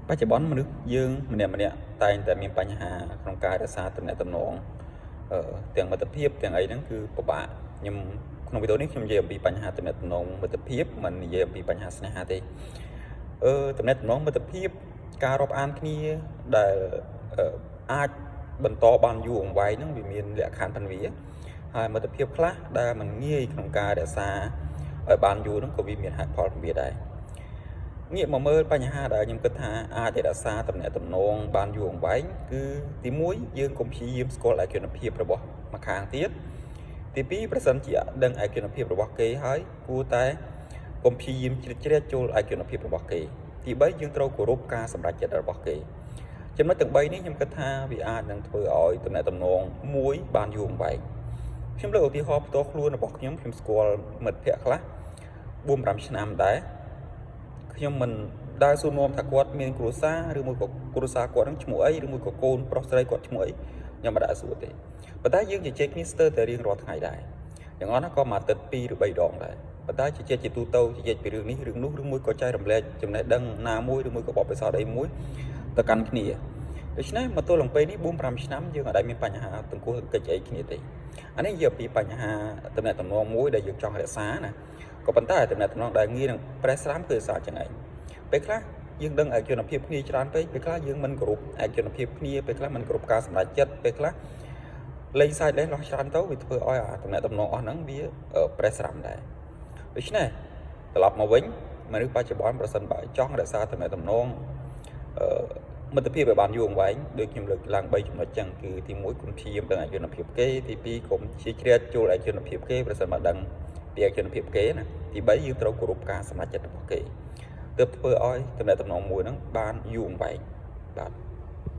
បច្ចុប្បន្នមនុស្សយើងម្នាក់តែងតែមានបញ្ហាក្នុងការរក្សាទំនាក់ទំនងទាំងមិត្តភាពទាំងអីហ្នឹងគឺពិបាកខ្ញុំក្នុងវីដេអូនេះខ្ញុំនិយាយអំពីបញ្ហាទំនាក់ទំនងមិត្តភាពមិននិយាយអំពីបញ្ហាស្នេហាទេទំនាក់ទំនងមិត្តភាពការរាប់អានគ្នាដែលអាចបន្តបានយូរអង្វែងហ្នឹងវាមានលក្ខខណ្ឌផងវាហើយមិត្តភាពខ្លះដែលมันងាយក្នុងការរក្សាឲ្យបានយូរហ្នឹងក៏វាមានហេតុផលផងវាដែរងាកមកមើលបញ្ហាដែលខ្ញុំគិតថាអាចរក្សាទំនាក់ទំនងបានយូរអង្វែងគឺទី1យើងកុំព្យាយាមស្គាល់ឯកជនភាពរបស់ម្ខាងទៀតទី2ប្រសិនជាដឹងឯកជនភាពរបស់គេហើយគួរតែកុំព្យាយាមជ្រៀតចូលឯកជនភាពរបស់គេទី3យើងត្រូវគោរពការសម្រេចចិត្តរបស់គេចំណុចទាំង3នេះខ្ញុំគិតថាវាអាចនឹងធ្វើឲ្យទំនាក់ទំនងមួយបានយូរអង្វែងខ្ញុំលើកឧទាហរណ៍ផ្ទាល់ខ្លួនរបស់ខ្ញុំស្គាល់មិត្តភ័ក្តិខ្លះ 4-5 ឆ្នាំដែរខ្ញុំមិនដែលសួរនាំថាគាត់មានគ្រួសារឬមួយក៏គ្រួសារគាត់នឹងឈ្មោះអីឬមួយក៏កូនប្រុសស្រីគាត់ឈ្មោះអីខ្ញុំមិនដែលសួរទេប៉ុន្តែយើងជជែកគ្នាស្ទើរតែរៀងរាល់ថ្ងៃដែរយ៉ាងអត់ណាក៏មួយអាទិត្យ2ឬ3ដងដែរប៉ុន្តែជជែកជាទូទៅជជែកពីរឿងនេះរឿងនោះឬមួយក៏ចែករំលែកចំណេះដឹងណាមួយឬមួយក៏បបិសោតអីមួយទៅកាន់គ្នាដូច្នេះមកទល់នឹងពេលនេះ 4-5 ឆ្នាំយើងអាចមានបញ្ហាទង្គោះកិច្ចអីគ្នាទេអានេះនិយាយពីបញ្ហាទំនាក់ទំនងមួយដែលយើងចង់រក្សាណាក៏ប៉ុន្តែទំនាក់ទំនងដែលងាយនឹងប្រេះស្រាំគឺសារចឹងឯងពេលខ្លះយើងដឹងឯកជនភាពគ្នាច្រើនពេកពេលខ្លះយើងមិនគោរពឯកជនភាពគ្នាពេលខ្លះមិនគោរពការសម្រេចចិត្តពេលខ្លះលេងសាច់លេងលោះច្រើនទៅវាធ្វើឲ្យទំនាក់ទំនងអស់ហ្នឹងវាប្រេះស្រាំដែរដូច្នេះត្រឡប់មកវិញមនុស្សបច្ចុប្បន្នប្រសិនបើចង់រក្សាទំនាក់ទំនងមិត្តភាពឲ្យបានយូរអង្វែងដូចខ្ញុំលើកឡើង3ចំណុចចឹងគឺទី1គុំព្យាយាមដឹងឯកជនភាពគេទី2គុំជាជ្រៀតចូលឯកជនភាពគេប្រសិនបើដឹងពីឯកជនភាពគេណាទី3យើងត្រូវគោរពការសម្រេចចិត្តរបស់គេទើបធ្វើឲ្យទំនាក់ទំនងមួយហ្នឹងបានយូរអង្វែងបាទ